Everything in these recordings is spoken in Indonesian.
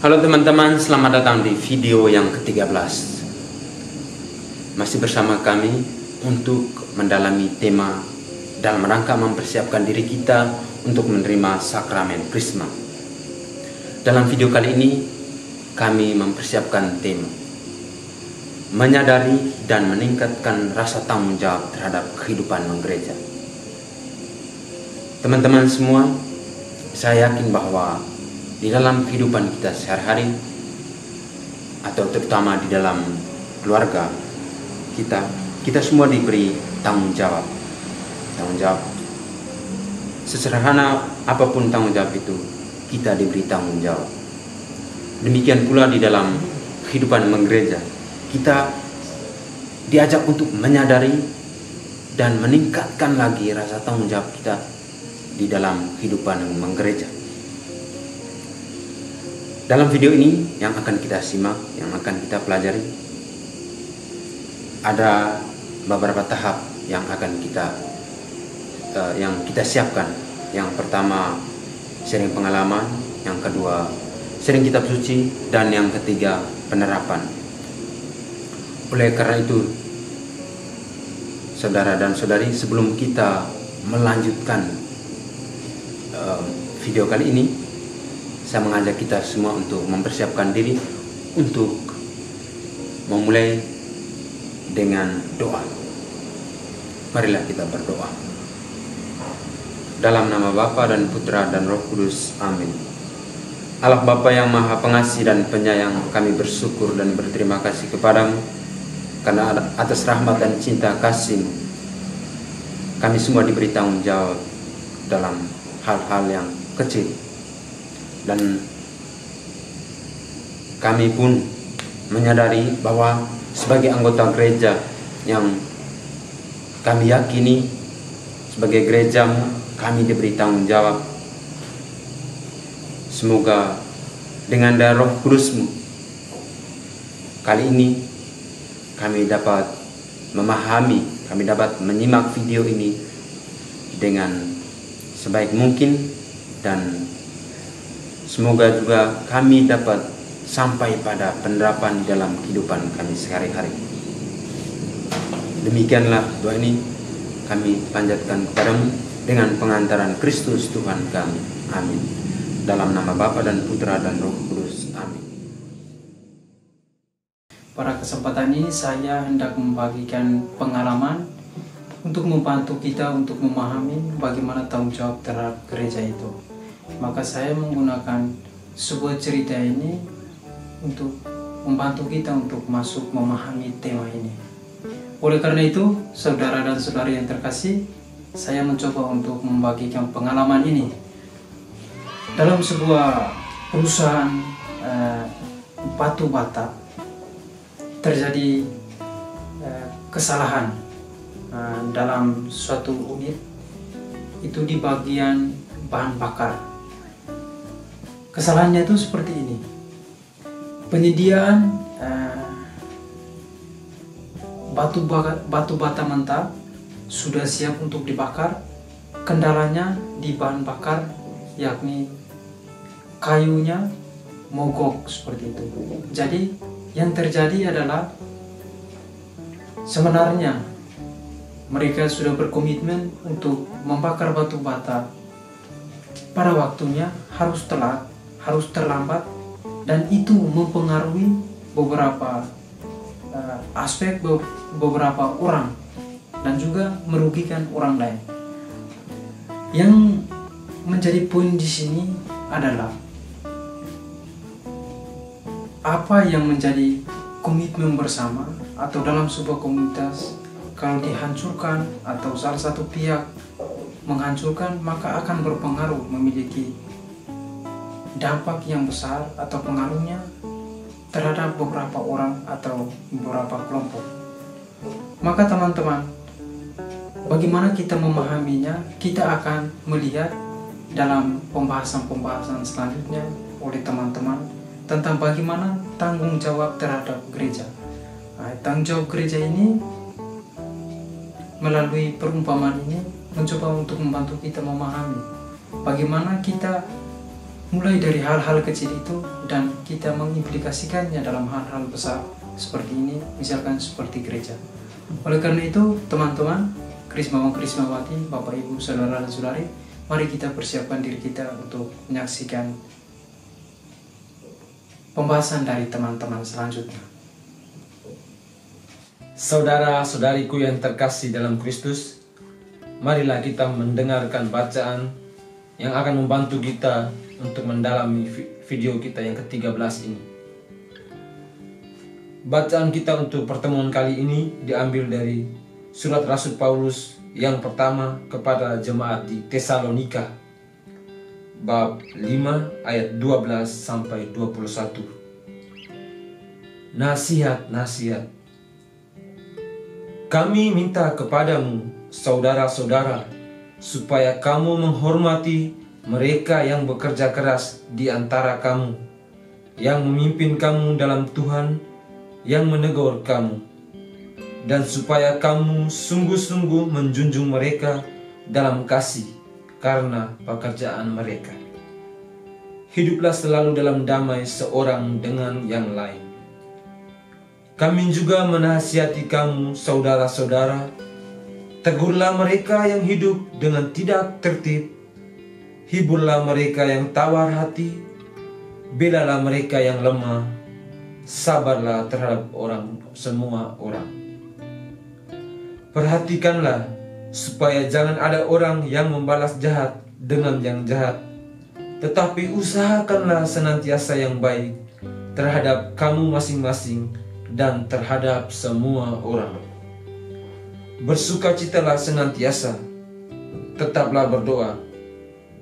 Halo teman-teman, selamat datang di video yang ke-13. Masih bersama kami untuk mendalami tema dalam rangka mempersiapkan diri kita untuk menerima sakramen Krisma. Dalam video kali ini, kami mempersiapkan tema menyadari dan meningkatkan rasa tanggung jawab terhadap kehidupan menggereja. Teman-teman semua, saya yakin bahwa di dalam kehidupan kita sehari-hari, atau terutama di dalam keluarga kita semua diberi tanggung jawab. Tanggung jawab, sesederhana apapun tanggung jawab itu, kita diberi tanggung jawab. Demikian pula di dalam kehidupan menggereja, kita diajak untuk menyadari dan meningkatkan lagi rasa tanggung jawab kita di dalam kehidupan menggereja. Dalam video ini yang akan kita simak, yang akan kita pelajari, ada beberapa tahap yang akan kita siapkan. Yang pertama, sharing pengalaman. Yang kedua, sharing kitab suci. Dan yang ketiga, penerapan. Oleh karena itu, saudara dan saudari, sebelum kita melanjutkan video kali ini, saya mengajak kita semua untuk mempersiapkan diri untuk memulai dengan doa. Marilah kita berdoa. Dalam nama Bapa dan Putra dan Roh Kudus, amin. Allah Bapa yang Maha Pengasih dan Penyayang, kami bersyukur dan berterima kasih kepadamu karena atas rahmat dan cinta kasih-Mu kami semua diberi tanggung jawab dalam hal-hal yang kecil, dan kami pun menyadari bahwa sebagai anggota gereja yang kami yakini sebagai gereja-Mu, kami diberi tanggung jawab. Semoga dengan darah Roh Kudus-Mu kali ini kami dapat memahami, kami dapat menyimak video ini dengan sebaik mungkin, dan semoga juga kami dapat sampai pada penerapan dalam kehidupan kami sehari-hari. Demikianlah doa ini kami panjatkan kepadamu dengan pengantaran Kristus Tuhan kami. Amin. Dalam nama Bapa dan Putra dan Roh Kudus. Amin. Pada kesempatan ini saya hendak membagikan pengalaman untuk membantu kita untuk memahami bagaimana tanggung jawab terhadap gereja itu. Maka saya menggunakan sebuah cerita ini untuk membantu kita untuk masuk memahami tema ini. Oleh karena itu, saudara dan saudari yang terkasih, saya mencoba untuk membagikan pengalaman ini. Dalam sebuah perusahaan batu bata terjadi kesalahan dalam suatu unit itu di bagian bahan bakar. Kesalahannya itu seperti ini. Penyediaan batu bata mentah sudah siap untuk dibakar. Kendalanya di bahan bakar, yakni kayunya mogok seperti itu. Jadi yang terjadi adalah sebenarnya mereka sudah berkomitmen untuk membakar batu bata pada waktunya, harus telat, harus terlambat, dan itu mempengaruhi beberapa aspek, beberapa orang, dan juga merugikan orang lain. Yang menjadi poin di sini adalah apa yang menjadi komitmen bersama atau dalam sebuah komunitas. Kalau dihancurkan atau salah satu pihak menghancurkan, maka akan berpengaruh, memiliki dampak yang besar atau pengaruhnya terhadap beberapa orang atau beberapa kelompok. Maka teman-teman, bagaimana kita memahaminya, kita akan melihat dalam pembahasan-pembahasan selanjutnya oleh teman-teman tentang bagaimana tanggung jawab terhadap gereja. Tanggung jawab gereja ini melalui perumpamaan ini mencoba untuk membantu kita memahami bagaimana kita mulai dari hal-hal kecil itu dan kita mengimplikasikannya dalam hal-hal besar seperti ini, misalkan seperti gereja. Oleh karena itu, teman-teman, Krismawan Krismawati, Bapak Ibu, Saudara dan Saudari, mari kita persiapkan diri kita untuk menyaksikan pembahasan dari teman-teman selanjutnya. Saudara-saudariku yang terkasih dalam Kristus, marilah kita mendengarkan bacaan yang akan membantu kita untuk mendalami video kita yang ke-13 ini. Bacaan kita untuk pertemuan kali ini diambil dari surat Rasul Paulus yang pertama kepada jemaat di Tesalonika, bab 5 ayat 12 sampai 21. Nasihat-nasihat. Kami minta kepadamu, saudara-saudara, supaya kamu menghormati mereka yang bekerja keras di antara kamu, yang memimpin kamu dalam Tuhan, yang menegur kamu, dan supaya kamu sungguh-sungguh menjunjung mereka dalam kasih karena pekerjaan mereka. Hiduplah selalu dalam damai seorang dengan yang lain. Kami juga menasihati kamu, saudara-saudara, tegurlah mereka yang hidup dengan tidak tertib, hiburlah mereka yang tawar hati, belalah mereka yang lemah, sabarlah terhadap semua orang. Perhatikanlah supaya jangan ada orang yang membalas jahat dengan yang jahat, tetapi usahakanlah senantiasa yang baik terhadap kamu masing-masing dan terhadap semua orang. Bersukacitalah senantiasa, tetaplah berdoa,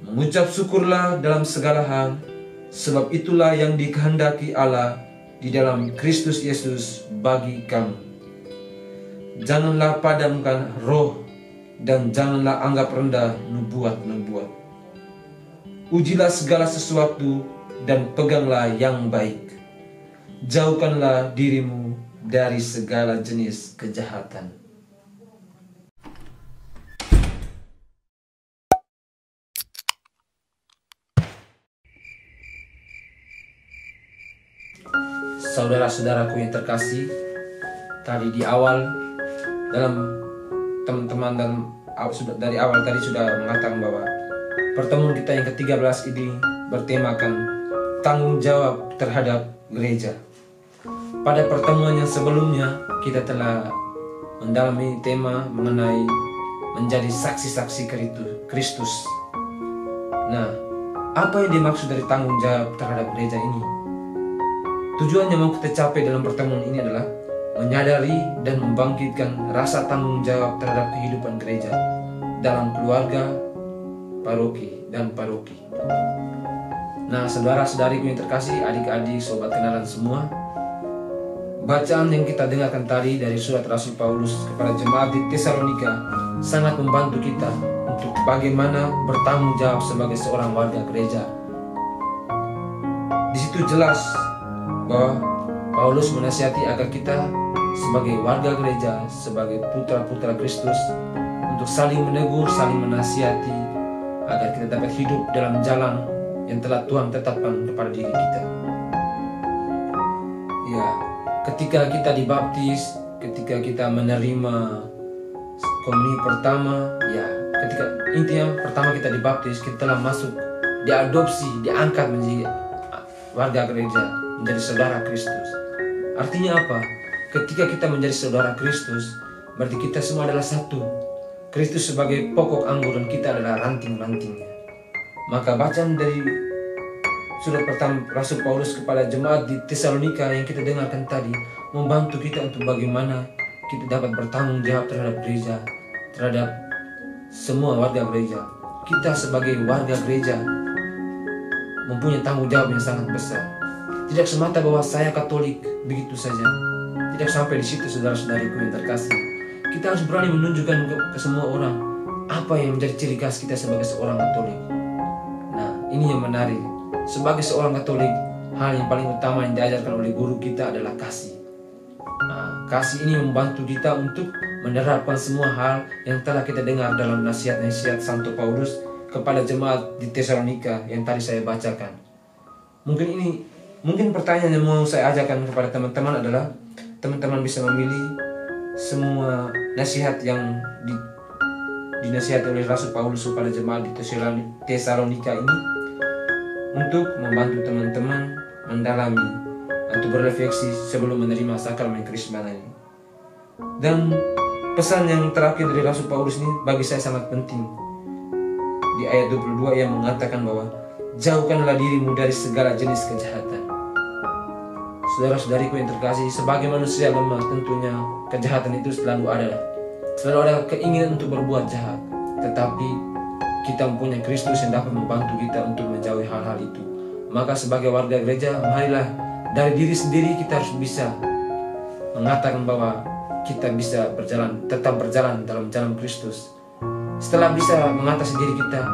mengucap syukurlah dalam segala hal, sebab itulah yang dikehendaki Allah di dalam Kristus Yesus bagi kamu. Janganlah padamkan roh dan janganlah anggap rendah nubuat-nubuat. Ujilah segala sesuatu dan peganglah yang baik. Jauhkanlah dirimu dari segala jenis kejahatan. Saudara-saudaraku yang terkasih, tadi di awal dalam teman-teman dan dari awal tadi sudah mengatakan bahwa pertemuan kita yang ke-13 ini bertemakan tanggung jawab terhadap gereja. Pada pertemuan yang sebelumnya kita telah mendalami tema mengenai menjadi saksi-saksi Kristus. Nah, apa yang dimaksud dari tanggung jawab terhadap gereja ini? Tujuan yang mau kita capai dalam pertemuan ini adalah menyadari dan membangkitkan rasa tanggung jawab terhadap kehidupan gereja dalam keluarga, paroki, dan paroki. Nah, saudara-saudariku yang terkasih, adik-adik, sobat kenalan semua, bacaan yang kita dengarkan tadi dari surat Rasul Paulus kepada jemaat di Tesalonika sangat membantu kita untuk bagaimana bertanggung jawab sebagai seorang warga gereja. Di situ jelas bahwa Paulus menasihati agar kita sebagai warga gereja, sebagai putra-putra Kristus, untuk saling menegur, saling menasihati, agar kita dapat hidup dalam jalan yang telah Tuhan tetapkan kepada diri kita. Ya, ketika kita dibaptis, ketika kita menerima komuni pertama, ya, ketika intinya pertama kita dibaptis, kita telah masuk, diadopsi, diangkat menjadi warga gereja, menjadi saudara Kristus. Artinya apa? Ketika kita menjadi saudara Kristus, berarti kita semua adalah satu. Kristus sebagai pokok anggur dan kita adalah ranting-rantingnya. Maka bacaan dari surat pertama Rasul Paulus kepada jemaat di Tesalonika yang kita dengarkan tadi membantu kita untuk bagaimana kita dapat bertanggung jawab terhadap gereja, terhadap semua warga gereja. Kita sebagai warga gereja mempunyai tanggung jawab yang sangat besar. Tidak semata bahwa saya Katolik begitu saja. Tidak sampai di situ, saudara-saudariku yang terkasih. Kita harus berani menunjukkan ke semua orang apa yang menjadi ciri khas kita sebagai seorang Katolik. Nah, ini yang menarik. Sebagai seorang Katolik, hal yang paling utama yang diajarkan oleh guru kita adalah kasih. Nah, kasih ini membantu kita untuk menerapkan semua hal yang telah kita dengar dalam nasihat-nasihat Santo Paulus kepada jemaat di Tesalonika yang tadi saya bacakan. Mungkin pertanyaan yang mau saya ajarkan kepada teman-teman adalah teman-teman bisa memilih semua nasihat yang dinasihati oleh Rasul Paulus kepada jemaat di Tesalonika ini untuk membantu teman-teman mendalami untuk berefleksi sebelum menerima sakramen Krismana ini. Dan pesan yang terakhir dari Rasul Paulus ini bagi saya sangat penting. Di ayat 22 ia mengatakan bahwa jauhkanlah dirimu dari segala jenis kejahatan. Saudara-saudariku yang terkasih, sebagai manusia lemah tentunya kejahatan itu selalu ada keinginan untuk berbuat jahat. Tetapi kita mempunyai Kristus yang dapat membantu kita untuk menjauhi hal-hal itu. Maka sebagai warga gereja, marilah dari diri sendiri kita harus bisa mengatakan bahwa kita bisa tetap berjalan dalam jalan Kristus. Setelah bisa mengatasi diri kita,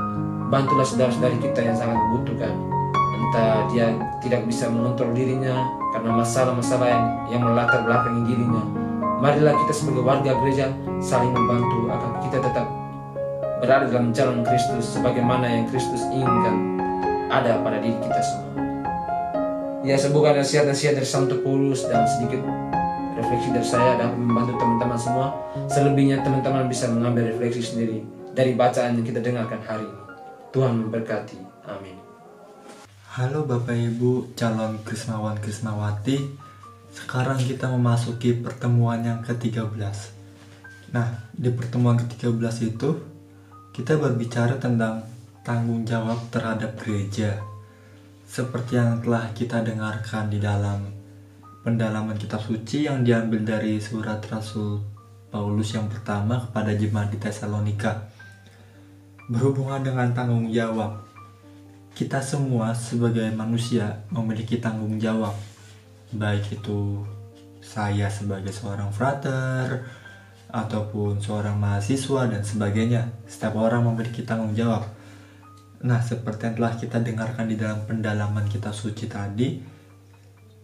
bantulah saudara-saudari kita yang sangat membutuhkan. Entah dia tidak bisa mengontrol dirinya karena masalah-masalah yang melatar belakangi dirinya. Marilah kita sebagai warga gereja saling membantu agar kita tetap berada dalam jalan Kristus sebagaimana yang Kristus inginkan ada pada diri kita semua. Ya, semoga nasihat-nasihat dari Santo Paulus dan sedikit refleksi dari saya dapat membantu teman-teman semua. Selebihnya teman-teman bisa mengambil refleksi sendiri dari bacaan yang kita dengarkan hari ini. Tuhan memberkati. Amin. Halo Bapak Ibu calon Krismawan Krismawati. Sekarang kita memasuki pertemuan yang ke-13. Nah, di pertemuan ke-13 itu kita berbicara tentang tanggung jawab terhadap gereja. Seperti yang telah kita dengarkan di dalam pendalaman kitab suci yang diambil dari surat Rasul Paulus yang pertama kepada jemaat di Tesalonika. Berhubungan dengan tanggung jawab, kita semua sebagai manusia memiliki tanggung jawab. Baik itu saya sebagai seorang frater ataupun seorang mahasiswa dan sebagainya. Setiap orang memiliki tanggung jawab. Nah, seperti yang telah kita dengarkan di dalam pendalaman kitab suci tadi,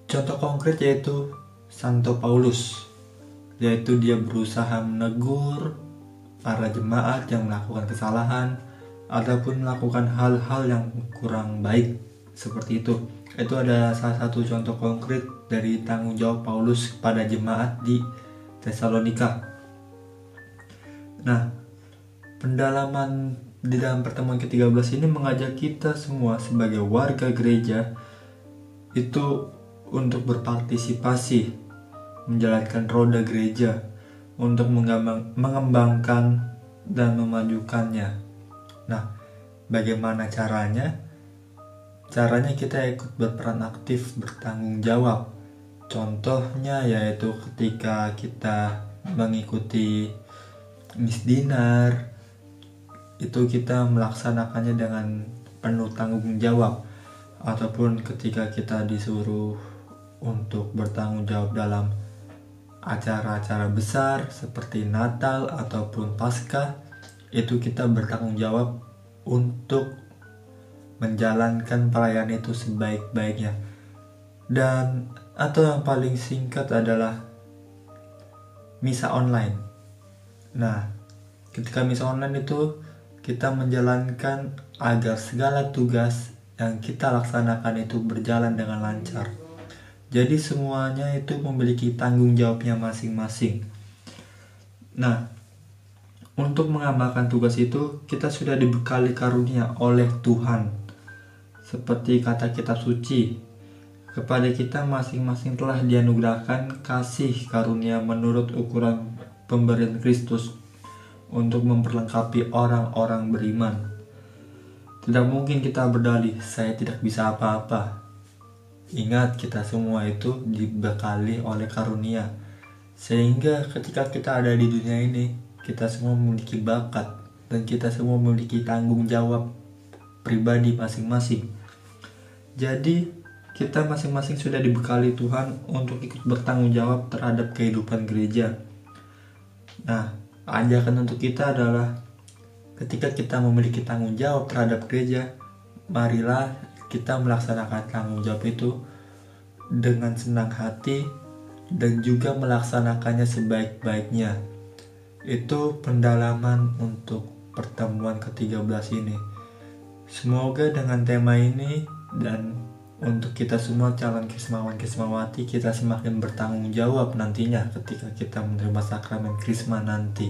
contoh konkret yaitu Santo Paulus, yaitu dia berusaha menegur para jemaat yang melakukan kesalahan ataupun melakukan hal-hal yang kurang baik seperti itu. Itu adalah salah satu contoh konkret dari tanggung jawab Paulus kepada jemaat di Tesalonika. Nah, pendalaman di dalam pertemuan ke-13 ini mengajak kita semua sebagai warga gereja itu untuk berpartisipasi menjalankan roda gereja untuk mengembangkan dan memajukannya. Nah, bagaimana caranya? Caranya kita ikut berperan aktif, bertanggung jawab. Contohnya yaitu ketika kita mengikuti misdinar, itu kita melaksanakannya dengan penuh tanggung jawab. Ataupun ketika kita disuruh untuk bertanggung jawab dalam acara-acara besar seperti Natal ataupun Paskah, itu kita bertanggung jawab untuk menjalankan pelayanan itu sebaik-baiknya. Dan atau yang paling singkat adalah misa online. Nah, ketika misa online itu kita menjalankan agar segala tugas yang kita laksanakan itu berjalan dengan lancar. Jadi semuanya itu memiliki tanggung jawabnya masing-masing. Nah, untuk mengamalkan tugas itu kita sudah dibekali karunia oleh Tuhan. Seperti kata kitab suci, kepada kita masing-masing telah dianugerahkan kasih karunia menurut ukuran pemberian Kristus untuk memperlengkapi orang-orang beriman. Tidak mungkin kita berdalih, saya tidak bisa apa-apa. Ingat, kita semua itu dibekali oleh karunia. Sehingga ketika kita ada di dunia ini, kita semua memiliki bakat dan kita semua memiliki tanggung jawab pribadi masing-masing. Jadi, kita masing-masing sudah dibekali Tuhan untuk ikut bertanggung jawab terhadap kehidupan gereja. Nah, ajakan untuk kita adalah ketika kita memiliki tanggung jawab terhadap gereja, marilah kita melaksanakan tanggung jawab itu dengan senang hati dan juga melaksanakannya sebaik-baiknya. Itu pendalaman untuk pertemuan ke-13 ini. Semoga dengan tema ini dan untuk kita semua calon Krismawan Krismawati, kita semakin bertanggung jawab nantinya ketika kita menerima sakramen Krisma nanti.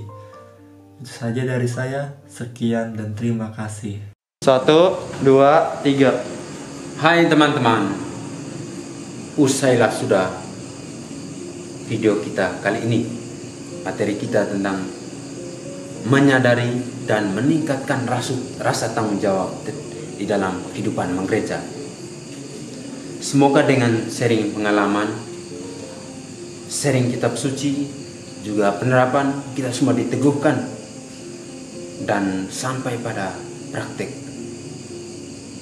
Itu saja dari saya, sekian dan terima kasih. 1, 2, 3. Hai teman-teman, usailah sudah video kita kali ini. Materi kita tentang menyadari dan meningkatkan rasa tanggung jawab di dalam kehidupan menggereja. Semoga dengan sharing pengalaman, sharing kitab suci, juga penerapan kita semua diteguhkan dan sampai pada praktek.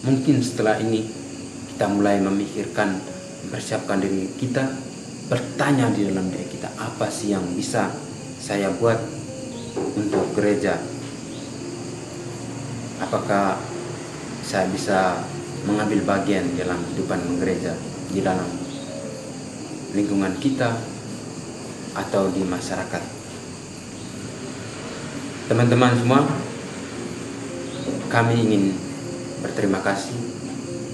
Mungkin setelah ini kita mulai memikirkan, mempersiapkan diri kita, bertanya di dalam diri kita, apa sih yang bisa saya buat untuk gereja? Apakah saya bisa mengambil bagian dalam kehidupan gereja, di dalam lingkungan kita atau di masyarakat? Teman-teman semua, kami ingin berterima kasih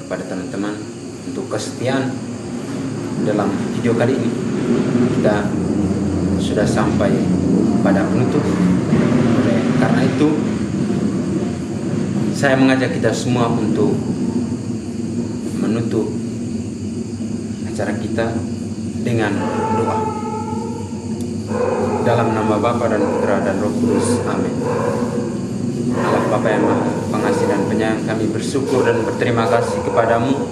kepada teman-teman untuk kesetiaan dalam video kali ini. Kita sudah sampai pada penutup. Oleh karena itu, saya mengajak kita semua untuk menutup acara kita dengan doa. Dalam nama Bapa dan Putra dan Roh Kudus, amin. Allah Bapa yang Maha Pengasih dan Penyayang, kami bersyukur dan berterima kasih kepadamu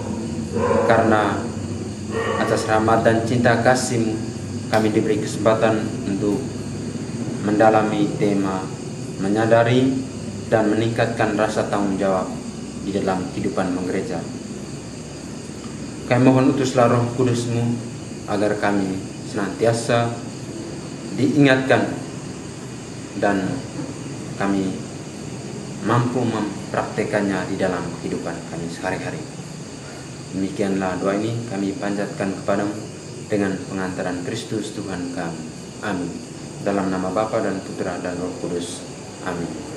karena atas rahmat dan cinta kasih-Mu kami diberi kesempatan untuk mendalami tema menyadari dan meningkatkan rasa tanggung jawab di dalam kehidupan menggereja. Kami mohon utuslah Roh Kudus-Mu agar kami senantiasa diingatkan dan kami mampu mempraktekannya di dalam kehidupan kami sehari-hari. Demikianlah doa ini kami panjatkan kepadamu dengan pengantaran Kristus Tuhan kami. Amin. Dalam nama Bapa dan Putra dan Roh Kudus. Amin.